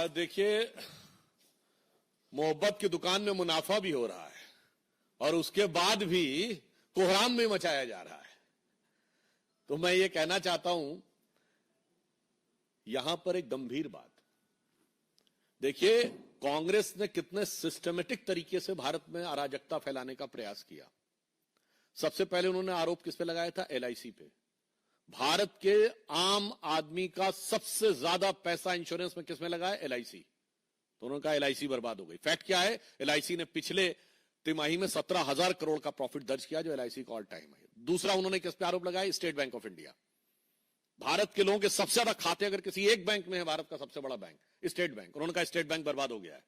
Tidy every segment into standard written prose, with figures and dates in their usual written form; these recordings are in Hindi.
देखिए, मोहब्बत की दुकान में मुनाफा भी हो रहा है और उसके बाद भी कोहराम भी मचाया जा रहा है। तो मैं ये कहना चाहता हूं, यहां पर एक गंभीर बात, देखिए कांग्रेस ने कितने सिस्टमेटिक तरीके से भारत में अराजकता फैलाने का प्रयास किया। सबसे पहले उन्होंने आरोप किस पे लगाया था? एलआईसी पे। भारत के आम आदमी का सबसे ज्यादा पैसा इंश्योरेंस में किस में लगा है? एलआईसी। तो उन्होंने कहा एलआईसी बर्बाद हो गई। फैक्ट क्या है? एलआईसी ने पिछले तिमाही में 17,000 करोड़ का प्रॉफिट दर्ज किया, जो एलआईसी का ऑल टाइम है। दूसरा उन्होंने किस पे आरोप लगाया? State bank of India. Bharat के लोगों के सबसे ज्यादा खाते अगर किसी एक बैंक में है, भारत का सबसे बड़ा बैंक स्टेट बैंक, उन्होंने कहा स्टेट बैंक बर्बाद हो गया है।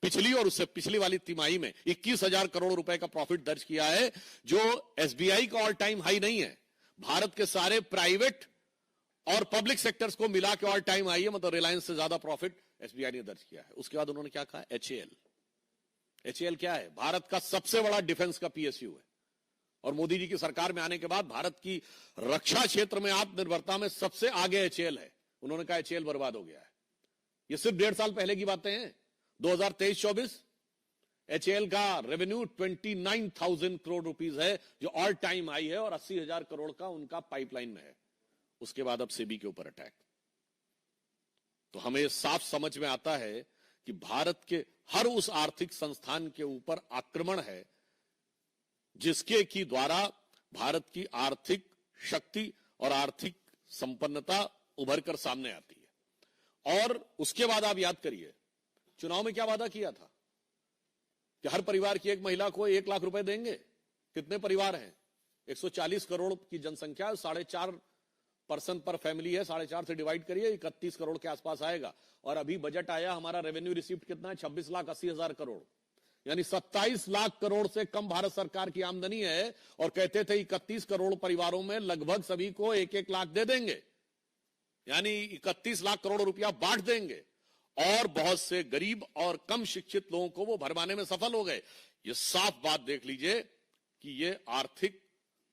पिछली और उससे पिछली वाली तिमाही में 21,000 करोड़ रुपए का प्रॉफिट दर्ज किया है, जो एसबीआई का ऑल टाइम हाई नहीं है, भारत के सारे प्राइवेट और पब्लिक सेक्टर्स को मिला के ऑल टाइम हाई है। मतलब रिलायंस से ज्यादा प्रॉफिट एसबीआई ने दर्ज किया है। उसके बाद उन्होंने क्या कहा? एचएएल। एचएएल क्या है? भारत का सबसे बड़ा डिफेंस का पीएसयू है और मोदी जी की सरकार में आने के बाद भारत की रक्षा क्षेत्र में आत्मनिर्भरता में सबसे आगे एचएएल है। उन्होंने कहा एचएएल बर्बाद हो गया है। ये सिर्फ 1.5 साल पहले की बातें हैं। 2023-24 एचएएल का रेवेन्यू 29,000 करोड़ रुपीस है, जो ऑल टाइम हाई है, और 80,000 करोड़ का उनका पाइपलाइन में है। उसके बाद अब सेबी के ऊपर अटैक। तो हमें साफ समझ में आता है कि भारत के हर उस आर्थिक संस्थान के ऊपर आक्रमण है जिसके की द्वारा भारत की आर्थिक शक्ति और आर्थिक संपन्नता उभर कर सामने आती है। और उसके बाद आप याद करिए, चुनाव में क्या वादा किया था कि हर परिवार की एक महिला को 1 लाख रुपए देंगे। कितने परिवार हैं? 140 करोड़ की जनसंख्या, 4.5 पर्सन पर फैमिली है, 4.5 से डिवाइड करिए, 31 करोड़ के आसपास आएगा। और अभी बजट आया, हमारा रेवेन्यू रिसीव्ड कितना है? 26,80,000 करोड़, यानी 27 लाख करोड़ से कम भारत सरकार की आमदनी है। और कहते थे 31 करोड़ परिवारों में लगभग सभी को 1-1 लाख दे देंगे, यानी 31 लाख करोड़ रुपया बांट देंगे। और बहुत से गरीब और कम शिक्षित लोगों को वो भरमाने में सफल हो गए। ये साफ बात देख लीजिए कि ये आर्थिक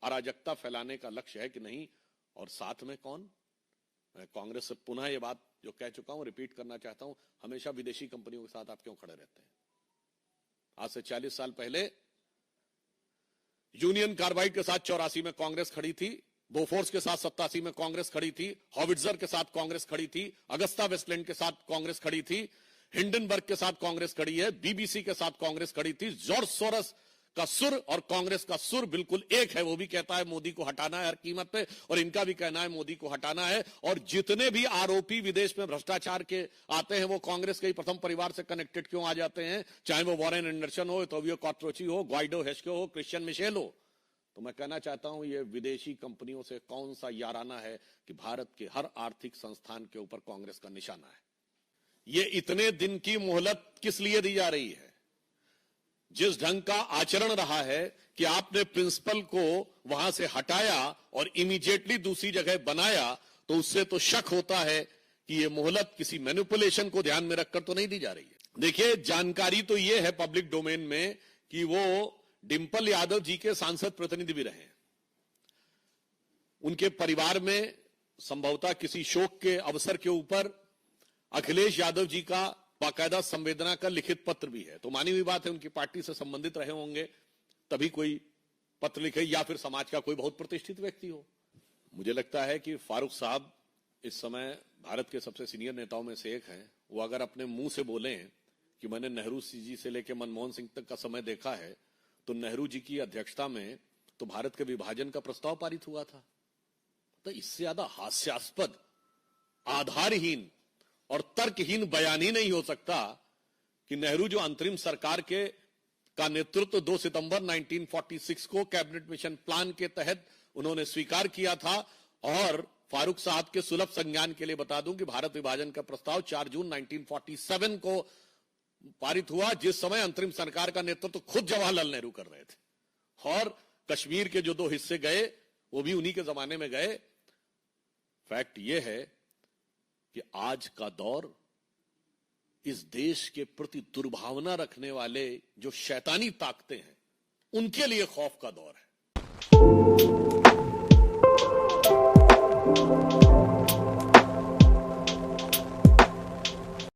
अराजकता फैलाने का लक्ष्य है कि नहीं। और साथ में कौन? मैं कांग्रेस से पुनः ये बात जो कह चुका हूं रिपीट करना चाहता हूं, हमेशा विदेशी कंपनियों के साथ आप क्यों खड़े रहते हैं? आज से 40 साल पहले यूनियन कार्बाइड के साथ 84 में कांग्रेस खड़ी थी, बोफोर्स के साथ 87 में कांग्रेस खड़ी थी, हॉविट्जर के साथ कांग्रेस खड़ी थी, अगस्ता वेस्टलैंड के साथ कांग्रेस खड़ी थी, हिंडनबर्ग के साथ कांग्रेस खड़ी है, बीबीसी के साथ कांग्रेस खड़ी थी। जॉर्ज सोरस का सुर और कांग्रेस का सुर बिल्कुल एक है। वो भी कहता है मोदी को हटाना है हर कीमत पे, और इनका भी कहना है मोदी को हटाना है। और जितने भी आरोपी विदेश में भ्रष्टाचार के आते हैं, वो कांग्रेस के ही प्रथम परिवार से कनेक्टेड क्यों आ जाते हैं? चाहे वो वॉरेन एंडरसन हो, टोबियो कॉट्रोची हो, ग्वाइडो हेस्को हो, क्रिश्चियन मिशेल हो। तो मैं कहना चाहता हूं, ये विदेशी कंपनियों से कौन सा याराना है कि भारत के हर आर्थिक संस्थान के ऊपर कांग्रेस का निशाना है। ये इतने दिन की मोहलत किस लिए दी जा रही है? जिस ढंग का आचरण रहा है कि आपने प्रिंसिपल को वहां से हटाया और इमीडिएटली दूसरी जगह बनाया, तो उससे तो शक होता है कि ये मोहलत किसी मैनिपुलेशन को ध्यान में रखकर तो नहीं दी जा रही है। देखिए, जानकारी तो ये है पब्लिक डोमेन में कि वो डिंपल यादव जी के सांसद प्रतिनिधि भी रहे। उनके परिवार में संभवतः किसी शोक के अवसर के ऊपर अखिलेश यादव जी का बाकायदा संवेदना का लिखित पत्र भी है। तो मानी हुई बात है उनकी पार्टी से संबंधित रहे होंगे, तभी कोई पत्र लिखे, या फिर समाज का कोई बहुत प्रतिष्ठित व्यक्ति हो। मुझे लगता है कि फारूक साहब इस समय भारत के सबसे सीनियर नेताओं में से एक हैं। वो अगर अपने मुंह से बोलें कि मैंने नेहरू जी से लेकर मनमोहन सिंह तक का समय देखा है, तो नेहरू जी की अध्यक्षता में तो भारत के विभाजन का प्रस्ताव पारित हुआ था। तो इससे ज्यादा हास्यास्पद, आधारहीन और तर्कहीन बयान ही नहीं हो सकता कि नेहरू जो अंतरिम सरकार का नेतृत्व 2 सितंबर 1946 को कैबिनेट मिशन प्लान के तहत उन्होंने स्वीकार किया था। और फारूक साहब के सुलभ संज्ञान के लिए बता दूं कि भारत विभाजन का प्रस्ताव 4 जून 1947 को पारित हुआ, जिस समय अंतरिम सरकार का नेतृत्व खुद जवाहरलाल नेहरू कर रहे थे। और कश्मीर के जो 2 हिस्से गए वो भी उन्हीं के जमाने में गए। फैक्ट यह है कि आज का दौर इस देश के प्रति दुर्भावना रखने वाले जो शैतानी ताकतें हैं, उनके लिए खौफ का दौर है।